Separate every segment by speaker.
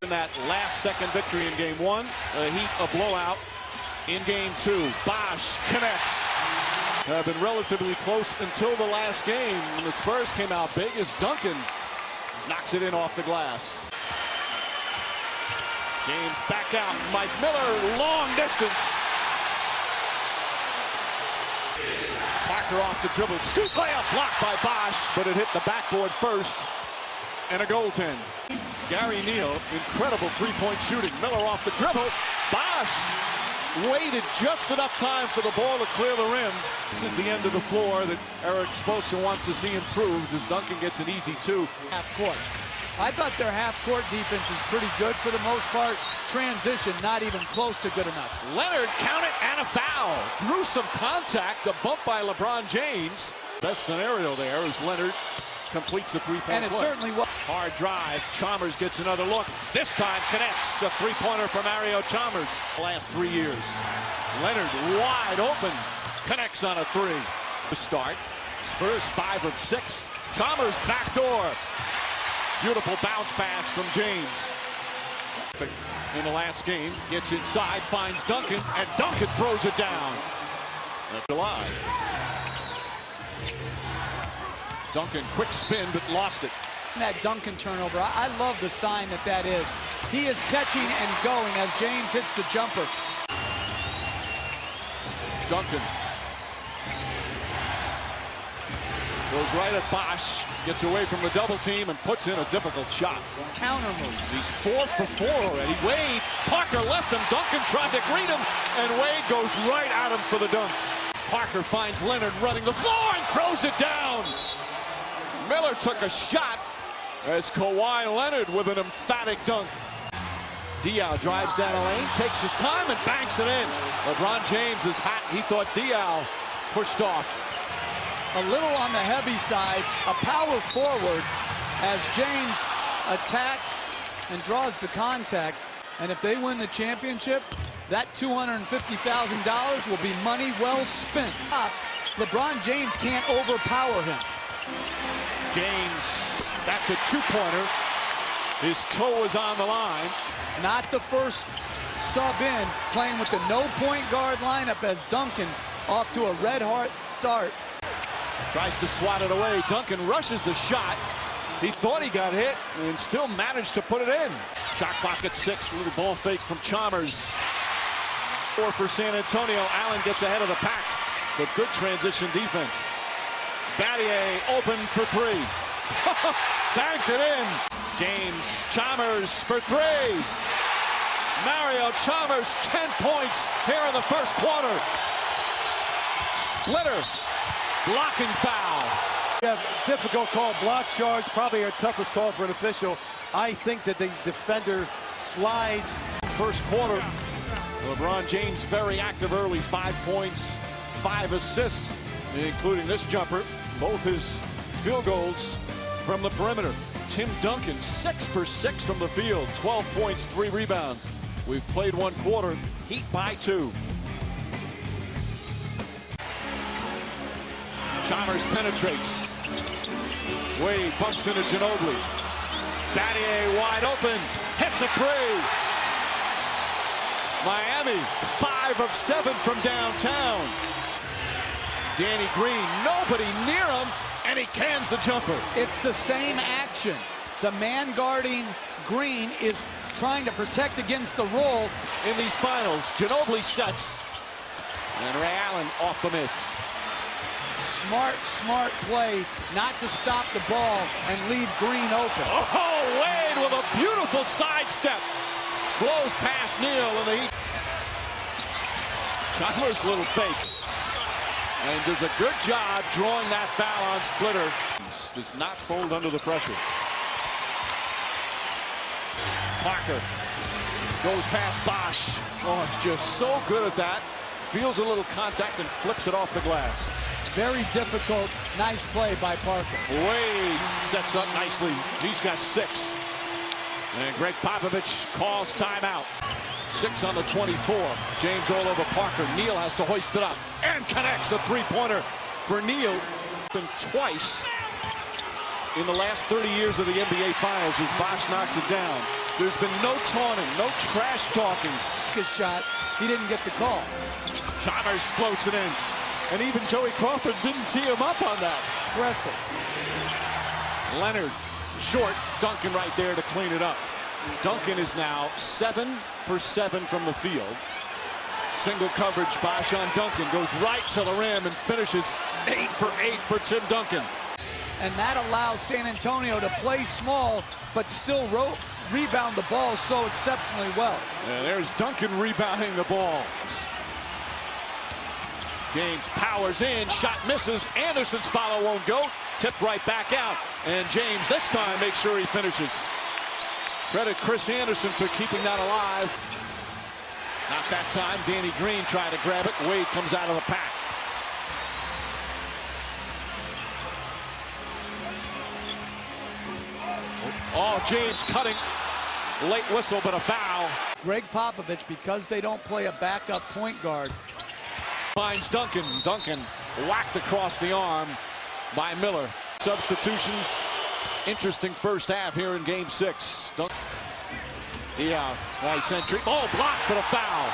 Speaker 1: In that last-second victory in Game 1, the Heat a blowout in Game 2. Bosh connects. Have been relatively close until the last game. When the Spurs came out big as Duncan knocks it in off the glass. James back out. Mike Miller, long distance. Parker off the dribble. Scoop layup blocked by Bosh, but it hit the backboard first. And a goaltend. Gary Neal, incredible three-point shooting. Miller off the dribble. Bosh waited just enough time for the ball to clear the rim. This is the end of the floor that Eric Spoelstra wants to see improved as Duncan gets an easy 2.
Speaker 2: Half court. I thought their half-court defense is pretty good for the most part. Transition, not even close to good enough.
Speaker 1: Leonard, count it, and a foul. Through some contact, a bump by LeBron James. Best scenario there is Leonard completes a three-point
Speaker 2: And it
Speaker 1: play.
Speaker 2: certainly was.
Speaker 1: Hard drive. Chalmers gets another look. This time connects. A three-pointer from Mario Chalmers. The last 3 years. Leonard wide open. Connects on a 3. To start. Spurs 5 of 6. Chalmers backdoor. Beautiful bounce pass from James. In the last game, gets inside, finds Duncan, and Duncan throws it down. July. Duncan, quick spin, but lost it.
Speaker 2: That Duncan turnover, I love the sign that is. He is catching and going as James hits the jumper.
Speaker 1: Duncan goes right at Bosh, gets away from the double team and puts in a difficult shot.
Speaker 2: Counter move.
Speaker 1: He's 4 for 4 already. Wade, Parker left him. Duncan tried to greet him, and Wade goes right at him for the dunk. Parker finds Leonard running the floor and throws it down. Miller took a shot as Kawhi Leonard with an emphatic dunk. Diaw drives down the lane, takes his time, and banks it in. LeBron James is hot. He thought Diaw pushed off.
Speaker 2: A little on the heavy side, a power forward as James attacks and draws the contact. And if they win the championship, that $250,000 will be money well spent. LeBron James can't overpower him.
Speaker 1: James, that's a two-pointer. His toe is on the line.
Speaker 2: Not the first sub in, playing with the no-point guard lineup as Duncan off to a red-hot start.
Speaker 1: Tries to swat it away. Duncan rushes the shot. He thought he got hit and still managed to put it in. Shot clock at 6. Little ball fake from Chalmers. 4 for San Antonio. Allen gets ahead of the pack. But good transition defense. Battier open for 3. Banked it in. James Chalmers for 3. Mario Chalmers, 10 points here in the first quarter. Splitter. Blocking foul.
Speaker 3: Yeah, difficult call, block charge, probably our toughest call for an official. I think that the defender slides.
Speaker 1: First quarter, LeBron James very active early, 5 points, 5 assists, including this jumper. Both his field goals from the perimeter. Tim Duncan, 6 for 6 from the field, 12 points, 3 rebounds. We've played 1 quarter, Heat by 2. Chalmers penetrates. Wade bumps into Ginobili. Battier wide open. Hits a 3. Miami 5 of 7 from downtown. Danny Green, nobody near him, and he cans the jumper.
Speaker 2: It's the same action. The man guarding Green is trying to protect against the roll.
Speaker 1: In these finals, Ginobili sets. And Ray Allen off the miss.
Speaker 2: Smart play not to stop the ball and leave Green open.
Speaker 1: Oh, Wade with a beautiful sidestep. Blows past Neal and the Heat. Chalmers' little fake. And does a good job drawing that foul on Splitter. Does not fold under the pressure. Parker goes past Bosh. Oh, it's just so good at that. Feels a little contact and flips it off the glass.
Speaker 2: Very difficult. Nice play by Parker.
Speaker 1: Wade sets up nicely. He's got 6. And Greg Popovich calls timeout. 6 on the 24. James all over Parker. Neal has to hoist it up. And and connects a three-pointer for Neal. Been twice in the last 30 years of the NBA Finals as Bosh knocks it down. There's been no taunting, no trash talking.
Speaker 2: His shot, he didn't get the call.
Speaker 1: Chalmers floats it in. And even Joey Crawford didn't tee him up on that.
Speaker 2: Impressive.
Speaker 1: Leonard, short. Duncan right there to clean it up. Duncan is now 7 for 7 from the field. Single coverage by Sean Duncan. Goes right to the rim and finishes 8 for 8 for Tim Duncan.
Speaker 2: And that allows San Antonio to play small, but still rebound the ball so exceptionally well.
Speaker 1: And there's Duncan rebounding the ball. James powers in, shot misses. Anderson's follow won't go. Tipped right back out. And James this time makes sure he finishes. Credit Chris Anderson for keeping that alive. Not that time. Danny Green tried to grab it. Wade comes out of the pack. Oh, James cutting. Late whistle, but a foul.
Speaker 2: Greg Popovich, because they don't play a backup point guard,
Speaker 1: Finds Duncan. Duncan whacked across the arm by Miller. Substitutions. Interesting first half here in game 6. Yeah, nice entry. Oh, blocked, but a foul.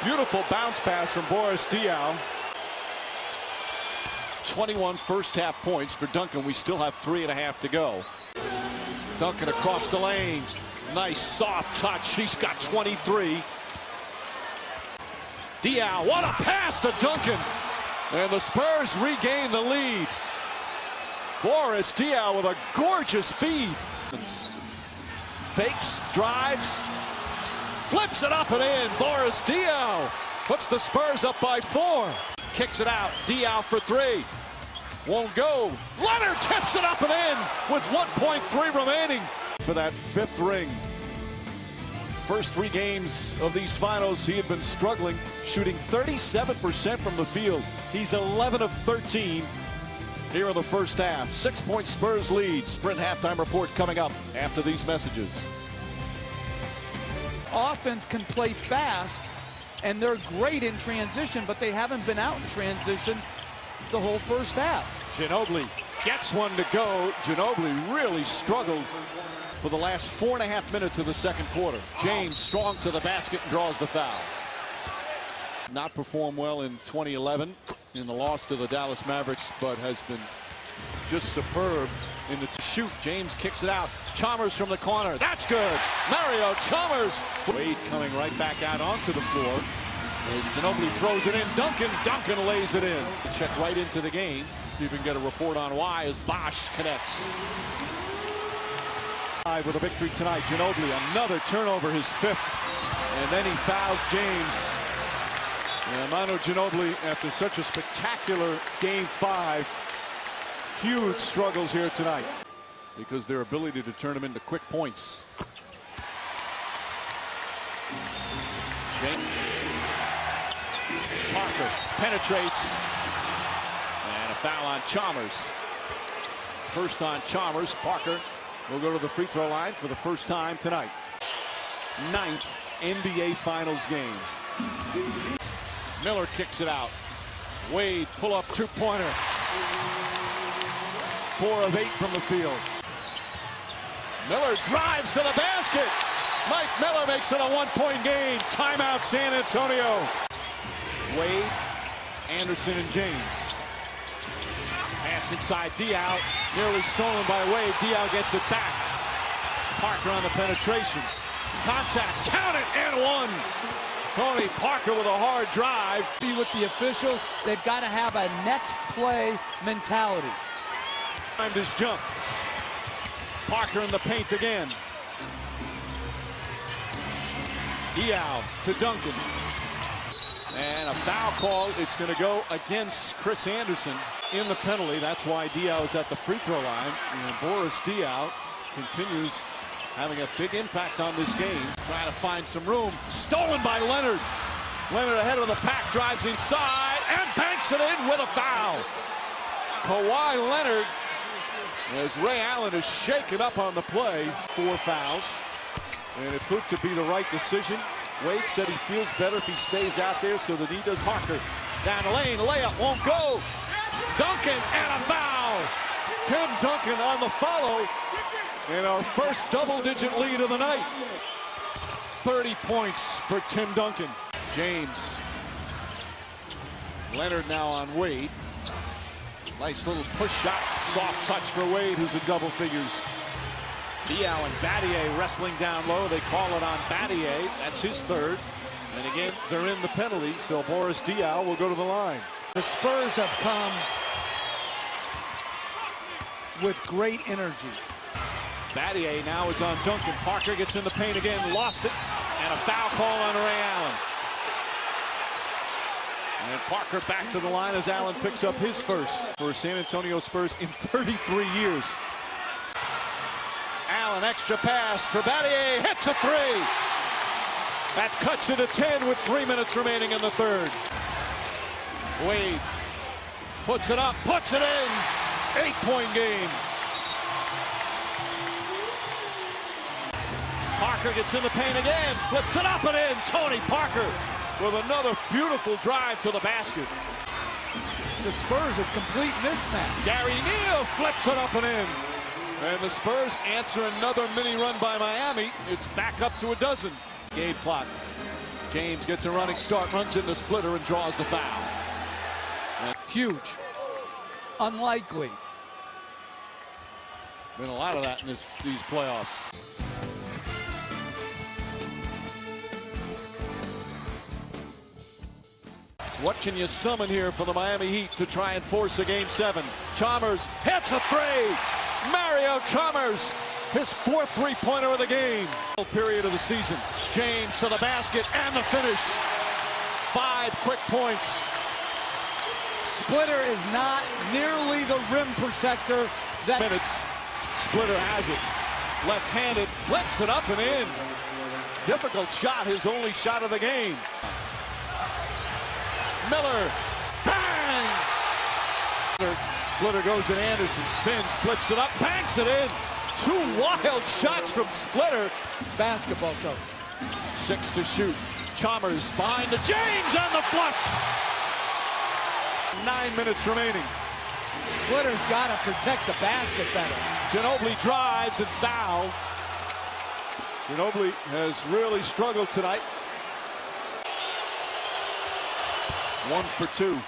Speaker 1: Beautiful bounce pass from Boris Diaw. 21 first half points for Duncan. We still have 3.5 to go. Duncan across the lane. Nice soft touch. He's got 23. Diaw, what a pass to Duncan. And the Spurs regain the lead. Boris Diaw with a gorgeous feed. Fakes, drives, flips it up and in. Boris Diaw puts the Spurs up by 4. Kicks it out. Diaw for 3. Won't go. Leonard tips it up and in with 1.3 remaining for that 5th ring. First 3 games of these finals, he had been struggling, shooting 37% from the field. He's 11 of 13 here in the first half. 6-point Spurs lead. Sprint halftime report coming up after these messages.
Speaker 2: offense can play fast, and they're great in transition, but they haven't been out in transition the whole first half.
Speaker 1: Ginobili gets one to go. Ginobili really struggled for the last 4.5 minutes of the second quarter. James strong to the basket and draws the foul. Not performed well in 2011 in the loss to the Dallas Mavericks, but has been just superb in the shoot. James kicks it out. Chalmers from the corner. That's good. Mario Chalmers. Wade coming right back out onto the floor as Ginobili throws it in. Duncan lays it in. Check right into the game. See if we can get a report on why as Bosh connects. With a victory tonight, Ginobili, another turnover, his 5th. And then he fouls James. And Manu Ginobili, after such a spectacular game 5, huge struggles here tonight because their ability to turn them into quick points. James. Parker penetrates. And a foul on Chalmers. First on Chalmers. Parker will go to the free throw line for the first time tonight. 9th NBA Finals game. Miller kicks it out. Wade pull-up two-pointer. 4 of 8 from the field. Miller drives to the basket. Mike Miller makes it a 1-point game. Timeout San Antonio. Wade, Anderson, and James. Pass inside Diaw. Nearly stolen by Wade. Diaw gets it back. Parker on the penetration. Contact. Count it and 1. Tony Parker with a hard drive.
Speaker 2: With the officials, they've got to have a next play mentality.
Speaker 1: Timed his jump. Parker in the paint again. Diaw to Duncan. And a foul call. It's going to go against Chris Anderson in the penalty. That's why Diaw is at the free throw line. And Boris Diaw continues having a big impact on this game. Trying to find some room. Stolen by Leonard. Leonard ahead of the pack, drives inside and banks it in with a foul. Kawhi Leonard, as Ray Allen is shaken up on the play. 4 fouls. And it proved to be the right decision. Wade said he feels better if he stays out there so that he does. Parker down the lane, layup won't go. Duncan and a foul. Tim Duncan on the follow. And our first double-digit lead of the night. 30 points for Tim Duncan. James. Leonard now on Wade. Nice little push shot, soft touch for Wade, who's in double figures. Diaw and Battier wrestling down low. They call it on Battier. That's his third. And again, they're in the penalty, so Boris Diaw will go to the line.
Speaker 2: The Spurs have come with great energy.
Speaker 1: Battier now is on Duncan. Parker gets in the paint again, lost it, and a foul call on Ray Allen. And Parker back to the line as Allen picks up his first for San Antonio Spurs in 33 years. Allen, extra pass for Battier, hits a three. That cuts it to 10 with 3 minutes remaining in the third. Wade puts it up, puts it in. 8-point game. Parker gets in the paint again, flips it up and in. Tony Parker with another beautiful drive to the basket.
Speaker 2: The Spurs a complete mismatch.
Speaker 1: Gary Neal flips it up and in. And the Spurs answer another mini run by Miami. It's back up to a dozen. Game clock. James gets a running start, runs in the splitter and draws the foul.
Speaker 2: Huge. Unlikely.
Speaker 1: Been a lot of that in these playoffs. What can you summon here for the Miami Heat to try and force a game 7? Chalmers hits a three. Mario Chalmers, his 4th three-pointer of the game. Period of the season. James to the basket and the finish. 5 quick points.
Speaker 2: Splitter is not nearly the rim protector that...
Speaker 1: Minutes. Splitter has it. Left-handed, flips it up and in. Difficult shot, his only shot of the game. Miller, bang! Splitter goes at Anderson, spins, flips it up, banks it in. 2 wild shots from Splitter.
Speaker 2: Basketball coach.
Speaker 1: 6 to shoot. Chalmers behind the James and the flush. 9 minutes remaining.
Speaker 2: Splitter's got to protect the basket better.
Speaker 1: Ginobili drives and foul. Ginobili has really struggled tonight. 1 for 2.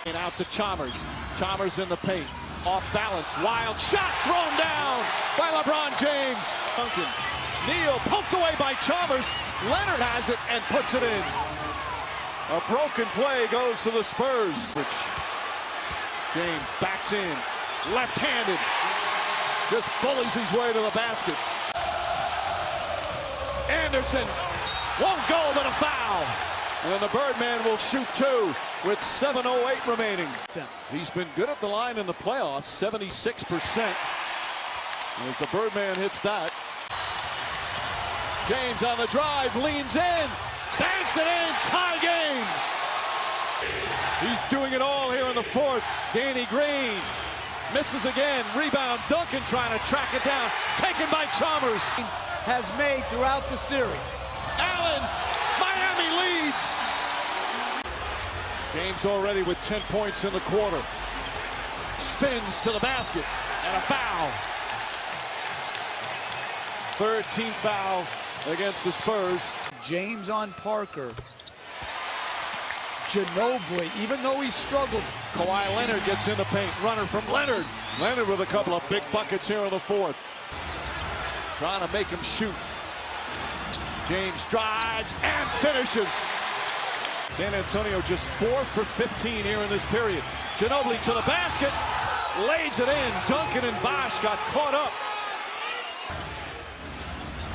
Speaker 1: And out to Chalmers. Chalmers in the paint. Off balance. Wild shot thrown down by LeBron James. Duncan. Neal poked away by Chalmers. Leonard has it and puts it in. A broken play goes to the Spurs. James backs in. Left-handed. Just bullies his way to the basket. Anderson won't go, but a foul. And the Birdman will shoot 2 with 7:08 remaining. He's been good at the line in the playoffs, 76%. As the Birdman hits that. James on the drive, leans in, banks it in, tie game. He's doing it all here in the 4th. Danny Green misses again, rebound, Duncan trying to track it down, taken by Chalmers.
Speaker 2: Has made throughout the series.
Speaker 1: Allen, Miami leads. James already with 10 points in the quarter. Spins to the basket and a foul. 3rd team foul against the Spurs.
Speaker 2: James on Parker. Ginobili, even though he struggled.
Speaker 1: Kawhi Leonard gets in the paint. Runner from Leonard. Leonard with a couple of big buckets here in the 4th. Trying to make him shoot. James drives and finishes. San Antonio just 4 for 15 here in this period. Ginobili to the basket. Lays it in. Duncan and Bosh got caught up.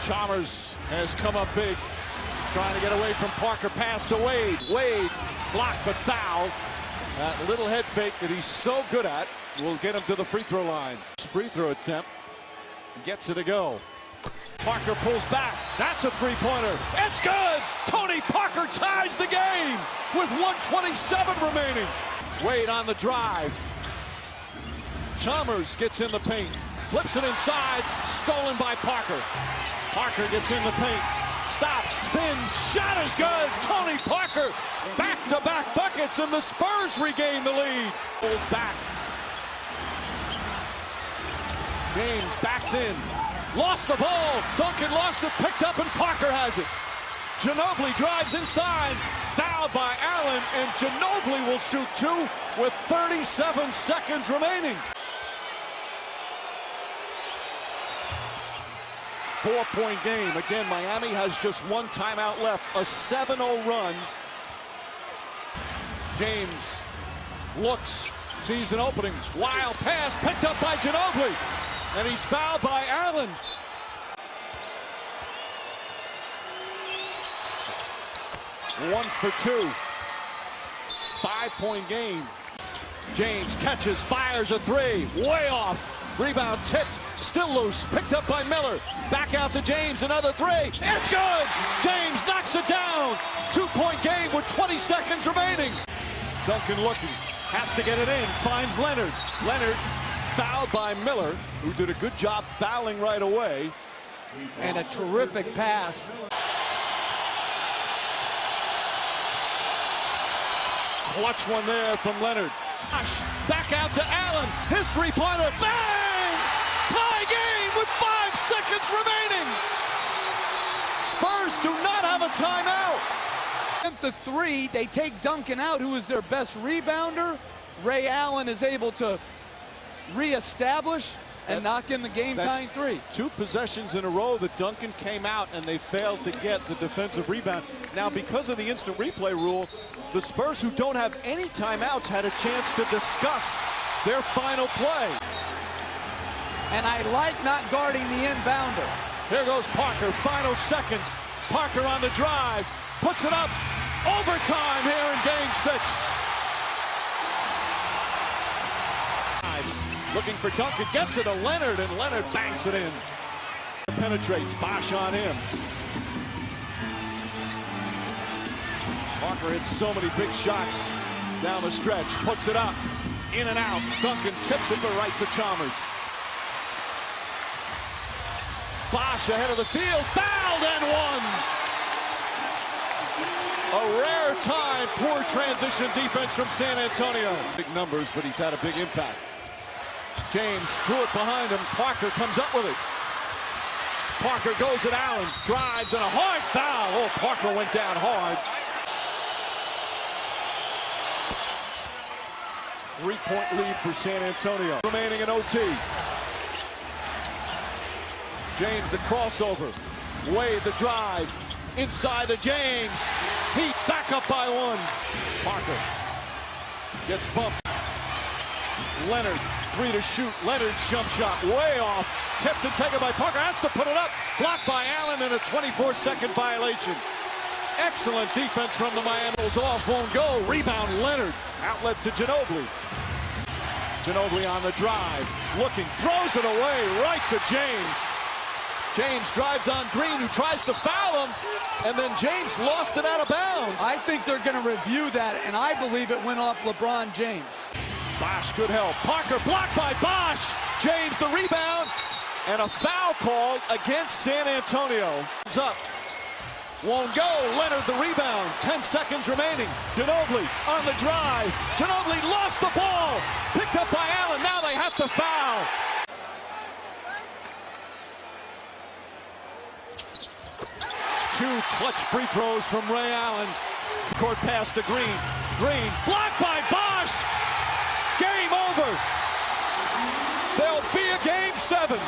Speaker 1: Chalmers has come up big. Trying to get away from Parker. Pass to Wade. Wade blocked but fouled. That little head fake that he's so good at will get him to the free throw line. Free throw attempt. Gets it to go. Parker pulls back. That's a three-pointer. It's good! Tony Parker ties the game with 1:27 remaining. Wade on the drive. Chalmers gets in the paint. Flips it inside. Stolen by Parker. Parker gets in the paint. Stops, spins, shot is good. Tony Parker, back-to-back buckets, and the Spurs regain the lead. Pulls back. James backs in. Lost the ball. Duncan lost it, picked up, and Parker has it. Ginobili drives inside. Fouled by Allen, and Ginobili will shoot two with 37 seconds remaining. 4-point game. Again, Miami has just one timeout left. A 7-0 run. James looks, sees an opening. Wild pass picked up by Ginobili. And he's fouled by Allen. One for two. 5-point game. James catches, fires a three. Way off. Rebound tipped. Still loose. Picked up by Miller. Back out to James. Another three. It's good. James knocks it down. 2-point game with 20 seconds remaining. Duncan looking. Has to get it in. Finds Leonard. Leonard fouled by Miller, who did a good job fouling right away.
Speaker 2: And a terrific pass.
Speaker 1: Clutch one there from Leonard. Back out to Allen. His three-pointer. Bang! Tie game with 5 seconds remaining. Spurs do not have a timeout.
Speaker 2: At the three, they take Duncan out, who is their best rebounder. Ray Allen is able to reestablish and knock in the game-tying three.
Speaker 1: 2 possessions in a row that Duncan came out and they failed to get the defensive rebound. Now, because of the instant replay rule, the Spurs, who don't have any timeouts, had a chance to discuss their final play.
Speaker 2: And I like not guarding the inbounder.
Speaker 1: Here goes Parker, final seconds. Parker on the drive, puts it up. Overtime here in Game 6. Looking for Duncan, gets it to Leonard, and Leonard banks it in. Penetrates, Bosh on him. Parker hits so many big shots down the stretch, puts it up, in and out. Duncan tips it, but right to Chalmers. Bosh ahead of the field, fouled and one. A rare time, poor transition defense from San Antonio. Big numbers, but he's had a big impact. James threw it behind him. Parker comes up with it. Parker goes at Allen, drives, and a hard foul. Oh, Parker went down hard. 3-point lead for San Antonio. Remaining in OT. James the crossover. Wade the drive. Inside to James. Heat back up by one. Parker gets bumped. Leonard, 3 to shoot. Leonard's jump shot way off. Tipped and taken by Parker. Has to put it up. Blocked by Allen, and a 24-second violation. Excellent defense from the Miami. Off, won't go. Rebound, Leonard. Outlet to Ginobili. Ginobili on the drive. Looking, throws it away right to James. James drives on Green, who tries to foul him, and then James lost it out of bounds.
Speaker 2: I think they're going to review that, and I believe it went off LeBron James.
Speaker 1: Bosh, good help. Parker blocked by Bosh. James the rebound, and a foul call against San Antonio. It's up. Won't go. Leonard the rebound. 10 seconds remaining. Ginobili on the drive. Ginobili lost the ball. Picked up by Allen. Now they have to foul. Two clutch free throws from Ray Allen. Court pass to Green. Green blocked by Bosh. Game over. There'll be a Game 7.